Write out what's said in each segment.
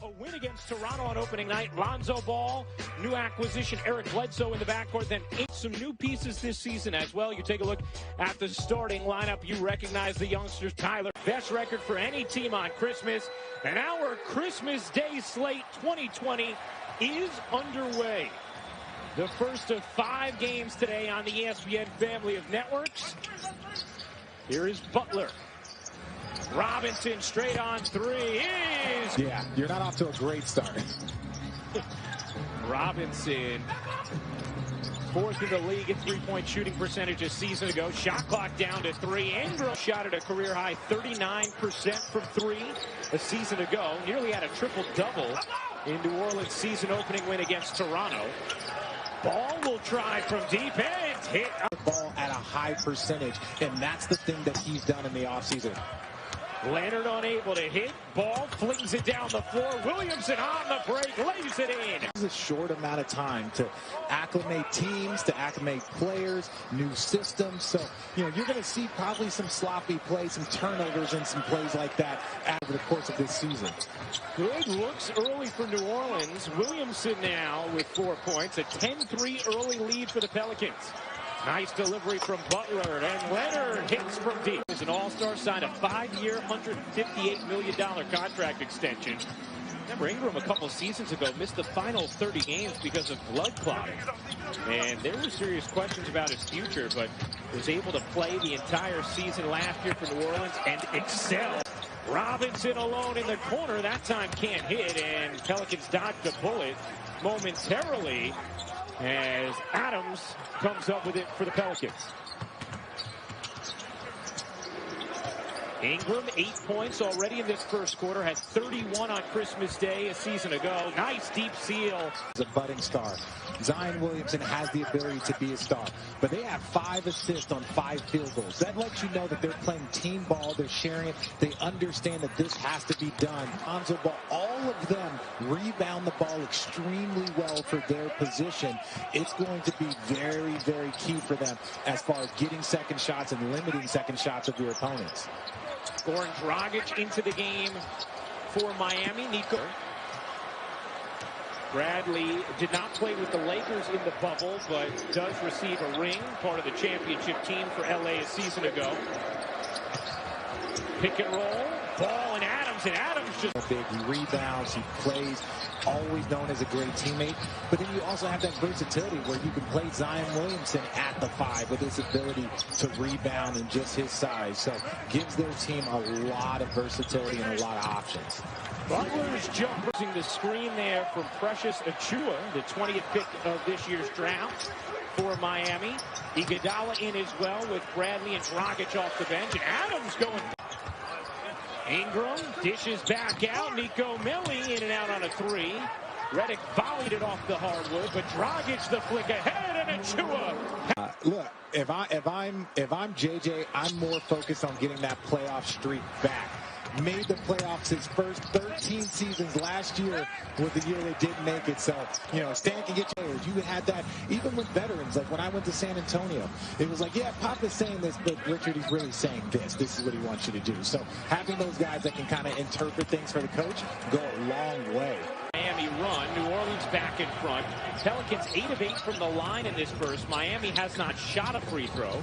A win against Toronto on opening night. Lonzo Ball, new acquisition Eric Bledsoe in the backcourt. Then some new pieces this season as well. You take a look at the starting lineup. You recognize the youngsters. Tyler, best record for any team on Christmas. And our Christmas Day slate 2020 is underway. The first of 5 games today on the ESPN family of networks. Here is Butler. Robinson straight on 3 is... Yeah, you're not off to a great start. Robinson, 4th in the league at three-point shooting percentage a season ago. Shot clock down to 3. Ingram shot at a career-high 39% from 3 a season ago. Nearly had a triple-double in New Orleans' season-opening win against Toronto. Ball will try from deep and hit. Ball at a high percentage, and that's the thing that he's done in the offseason. Leonard unable to hit. Ball flings it down the floor. Williamson on the break, lays it in. It's a short amount of time to acclimate teams, to acclimate players, new systems. So, you're going to see probably some sloppy plays, some turnovers, and some plays like that over the course of this season. Good looks early for New Orleans. Williamson now with 4 points. A 10-3 early lead for the Pelicans. Nice delivery from Butler, and Leonard hits from deep. As an all-star, signed a 5-year, $158 million contract extension. Remember, Ingram a couple seasons ago missed the final 30 games because of blood clotting. And there were serious questions about his future, but was able to play the entire season last year for New Orleans and excel. Robinson alone in the corner, that time can't hit, and Pelicans dodged a bullet momentarily as Adams comes up with it for the Pelicans. Ingram, 8 points already in this first quarter, had 31 on Christmas Day a season ago. Nice deep seal. He's a budding star. Zion Williamson has the ability to be a star, but they have 5 assists on 5 field goals. That lets you know that they're playing team ball, they're sharing it, they understand that this has to be done. Lonzo Ball, all of them rebound the ball extremely well for their position. It's going to be very, very key for them as far as getting second shots and limiting second shots of your opponents. Goran Dragic into the game for Miami. Nico Bradley did not play with the Lakers in the bubble, but does receive a ring, part of the championship team for LA a season ago. Pick and roll, ball and Adams just... Big, he rebounds, he plays, always known as a great teammate. But then you also have that versatility where you can play Zion Williamson at the 5 with his ability to rebound and just his size. So gives their team a lot of versatility and a lot of options. Butler's jumper using the screen there from Precious Achiuwa, the 20th pick of this year's draft for Miami. Iguodala in as well with Bradley and Dragic off the bench. And Adams going... Ingram dishes back out. Nico Melli in and out on a 3. Redick volleyed it off the hardwood, but Dragic the flick ahead and Achiuwa. Look, if I'm JJ, I'm more focused on getting that playoff streak back. Made the playoffs his first 13 seasons. Last year was the year they didn't make it. So, Stan can get players. You had that even with veterans. Like when I went to San Antonio, it was like, yeah, Pop is saying this, but Richard, he's really saying this. This is what he wants you to do. So having those guys that can kind of interpret things for the coach go a long way. Miami run. New Orleans back in front. Pelicans 8 of 8 from the line in this burst. Miami has not shot a free throw.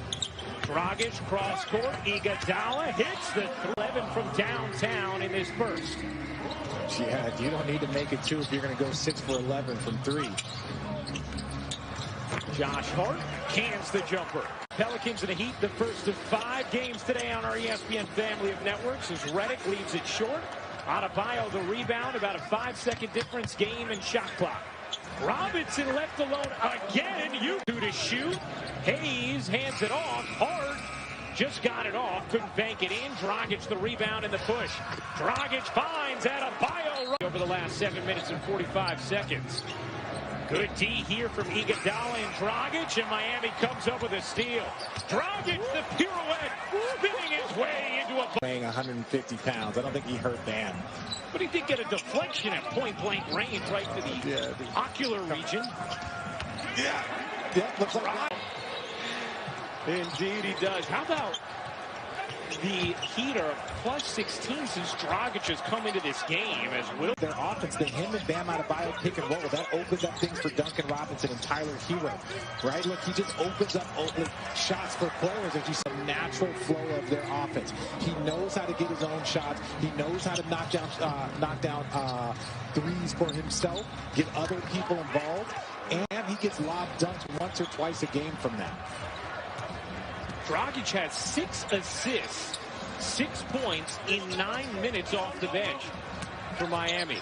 Dragic cross court. Iguodala hits the 11 from downtown in this burst. Yeah, you don't need to make it 2 if you're going to go 6 for 11 from 3. Josh Hart cans the jumper. Pelicans in the heat, the first of 5 games today on our ESPN family of networks as Redick leaves it short. Adebayo the rebound, about a 5-second difference game and shot clock. Robinson left alone again. You to shoot. Hayes hands it off. Hart just got it off. Couldn't bank it in. Dragic the rebound and the push. Dragic finds Adebayo over the last 7 minutes and 45 seconds. Good D here from Iguodala and Dragic, and Miami comes up with a steal. Dragic the pirouette, spinning his way into a... Weighing 150 pounds. I don't think he hurt Dan. But he did get a deflection at point-blank range right to the ocular region. Yeah, looks like... Indeed he does. How about The Heat are plus 16 since Dragic has come into this game. As Will, their offense, the him and Bam Adebayo pick and roll, that opens up things for Duncan Robinson and Tyler Hero, right? Look, he just opens up shots for players as you see a natural flow of their offense. He knows how to get his own shots. He knows how to knock down threes for himself, get other people involved, and he gets lob dunks once or twice a game from that. Dragic has 6 assists, 6 points in 9 minutes off the bench for Miami.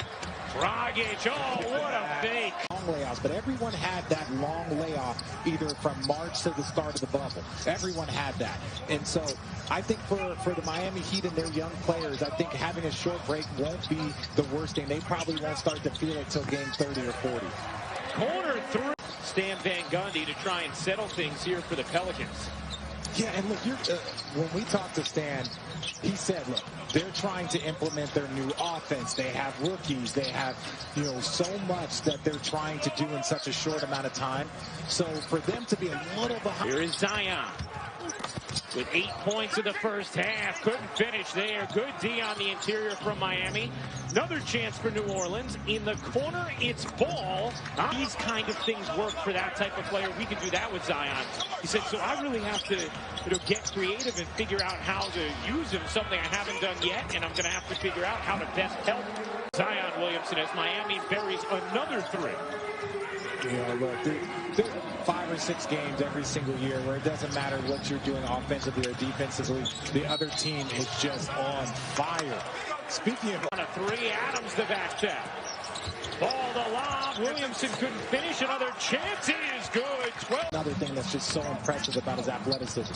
Dragic, oh, what a fake. Long layoffs, but everyone had that long layoff either from March to the start of the bubble. Everyone had that. And so I think for the Miami Heat and their young players, I think having a short break won't be the worst thing. They probably won't start to feel it till game 30 or 40. Corner 3. Stan Van Gundy to try and settle things here for the Pelicans. Yeah, and look, when we talked to Stan, he said, look, they're trying to implement their new offense. They have rookies. They have, so much that they're trying to do in such a short amount of time. So for them to be a little behind. Here is Zion with 8 points in the first half. Couldn't finish there. Good D on the interior from Miami. Another chance for New Orleans. In the corner, it's Ball. These kind of things work for that type of player. We can do that with Zion. He said, so I really have to get creative and figure out how to use him, something I haven't done yet, and I'm going to have to figure out how to best help Zion Williamson as Miami buries another 3. Look, there are 5 or 6 games every single year where it doesn't matter what you're doing offensively or defensively. The other team is just on fire. Speaking of on a 3, Adams the back tap. Ball the lob. Williamson couldn't finish. Another chance is good. 12. Another thing that's just so impressive about his athleticism.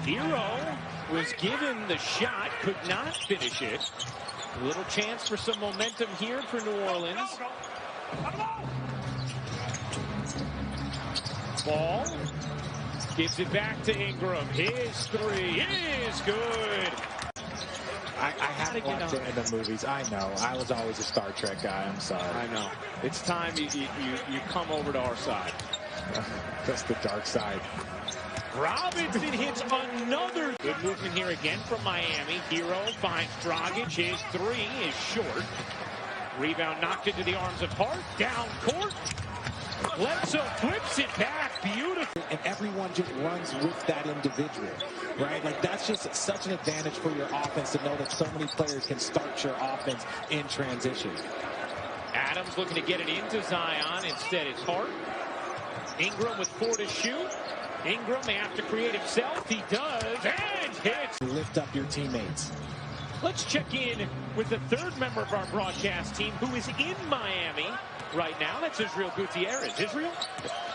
Hero was given the shot, could not finish it. A little chance for some momentum here for New Orleans. Ball gives it back to Ingram. His 3 is good. I haven't watched it in the movies. I know. I was always a Star Trek guy. I'm sorry. I know. It's time you come over to our side. That's the dark side. Robinson hits another. Good movement here again from Miami. Hero finds Dragic. His 3 is short. Rebound knocked into the arms of Hart. Down court. Bledsoe flips it back. Beautiful. And everyone just runs with that individual, right? Like, that's just such an advantage for your offense to know that so many players can start your offense in transition. Adams looking to get it into Zion. Instead, it's Hart. Ingram with 4 to shoot. Ingram may have to create himself. He does. And hits. Lift up your teammates. Let's check in with the 3rd member of our broadcast team who is in Miami right now. That's Israel Gutierrez. Israel?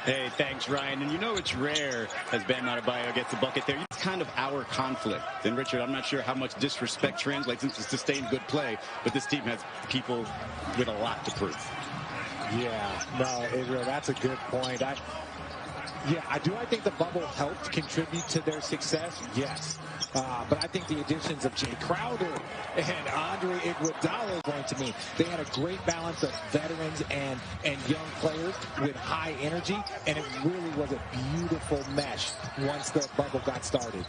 Hey, thanks, Ryan. And it's rare as Bam Adebayo gets a bucket there. It's kind of our conflict. And, Richard, I'm not sure how much disrespect translates into sustained good play, but this team has people with a lot to prove. Yeah, no, Israel, that's a good point. I think the bubble helped contribute to their success. Yes. But I think the additions of Jay Crowder and Andre Iguodala is going to mean they had a great balance of veterans and young players with high energy, and it really was a beautiful mesh once the bubble got started.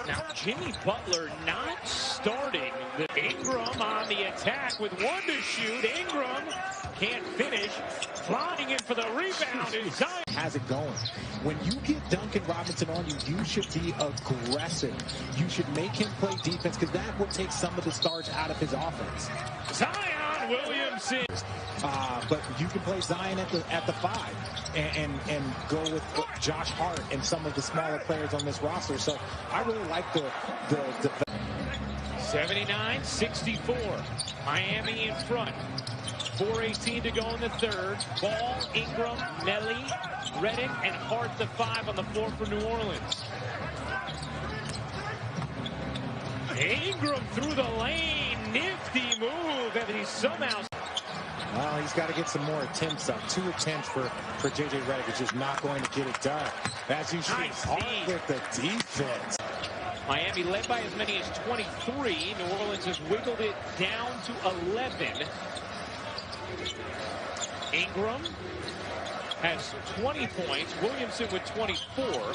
Now, Jimmy Butler not starting. Ingram on the attack with 1 to shoot. Ingram can't finish. Flying in for the rebound is Zion. Has it going. When you get Duncan Robinson on you should be aggressive. You should make him play defense because that will take some of the starch out of his offense. Zion Williamson. But you can play Zion at the 5 and go with Josh Hart and some of the smaller players on this roster. So I really like the 79-64. Miami in front. 4:18 to go in the 3rd. Ball, Ingram, Melly, Reddick, and Hart the 5 on the floor for New Orleans. Ingram through the lane. Nifty move. And he somehow... Well, he's got to get some more attempts up. 2 attempts for J.J. Redick is just not going to get it done. As you see, Hart with the defense. Miami led by as many as 23. New Orleans has wiggled it down to 11. Ingram has 20 points. Williamson with 24.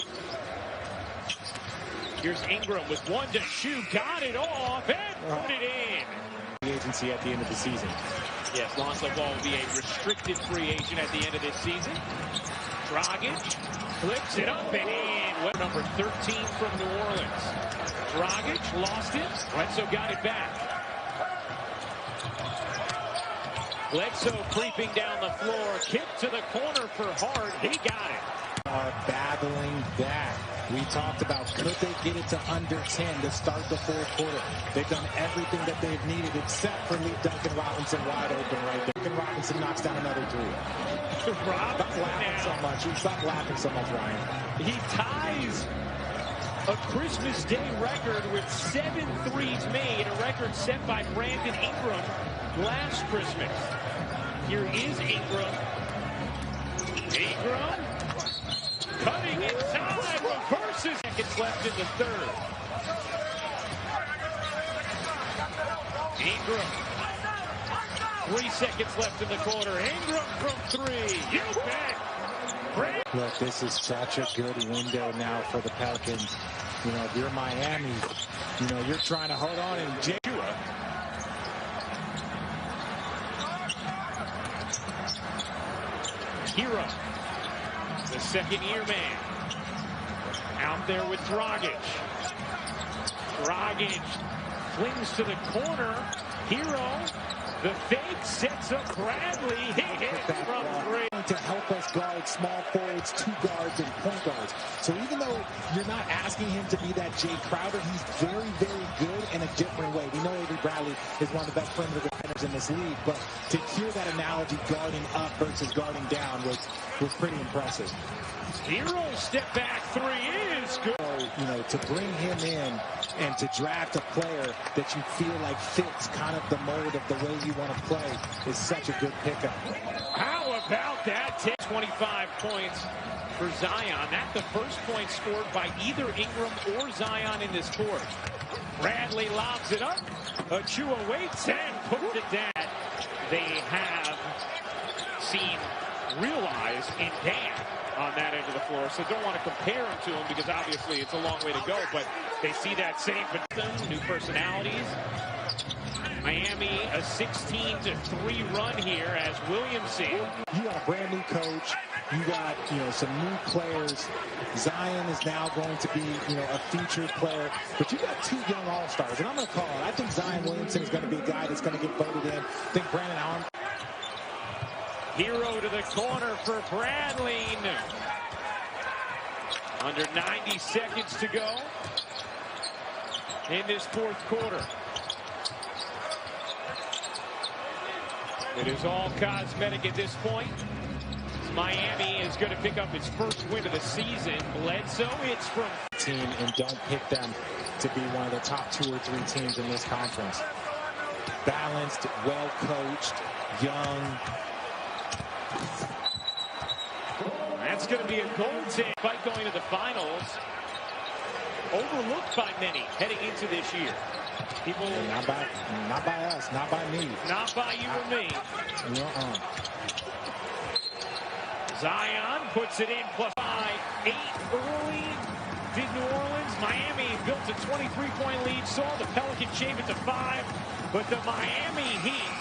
Here's Ingram with one to shoot. Got it off and put it in. The agency at the end of the season. Yes, Lonzo Ball will be a restricted free agent at the end of this season. Dragic flips it up and in. Number 13 from New Orleans. Dragic lost it. Bledsoe got it back. Bledsoe creeping down the floor. Kick to the corner for Hart. He got it. Are battling that. We talked about could they get it to under 10 to start the fourth quarter. They've done everything that they've needed except for leave Duncan Robinson wide open right there. Duncan Robinson knocks down another three. Stop laughing so much, Ryan. He ties a Christmas Day record with 7 threes made, a record set by Brandon Ingram last Christmas. Here is Ingram. Ingram cutting inside, reverses. Seconds left in the third. Ingram. 3 seconds left in the quarter. Ingram from 3. You bet. Look, this is such a good window now for the Pelicans. You know, if you're Miami, you know, you're trying to hold on and Jua. Hero, the second-year man, out there with Dragic. Dragic flings to the corner. Hero, the fake sets up Bradley. He hits from 3. To help us guard small forwards, 2 guards, and point guards. So even though you're not asking him to be that Jay Crowder, he's very, very good in a different way. We know Avery Bradley is one of the best perimeter defenders in this league, but to hear that analogy, guarding up versus guarding down, was pretty impressive. Hero step back 3 is good. So, you know, to bring him in and to draft a player that you feel like fits kind of the mold of the way you want to play is such a good pickup. How about that? 25 points for Zion. That's the first point scored by either Ingram or Zion in this quarter. Bradley lobs it up. Achua waits and puts it down. They have seen real eyes in Dan on that end of the floor, so don't want to compare him to him because obviously it's a long way to go, but they see that same new personalities. Miami, a 16-3 run here as Williamson. You got a brand new coach. You got, you know, some new players. Zion is now going to be, you know, a featured player. But you got 2 young all-stars, and I'm going to call it. I think Zion Williamson is going to be a guy that's going to get voted in. I think Brandon Allen. Hero to the corner for Bradley. Under 90 seconds to go in this fourth quarter. It is all cosmetic at this point. Miami is going to pick up its first win of the season. Bledsoe hits from team, and don't pick them to be one of the top 2 or 3 teams in this conference. Balanced, well-coached, young. That's going to be a goal team fight going to the finals. Overlooked by many heading into this year. People, not by us, not by me. Not by you or me. Zion puts it in +5. 8 early. Did New Orleans. Miami built a 23-point lead. Saw the Pelicans shave it to 5. But the Miami Heat.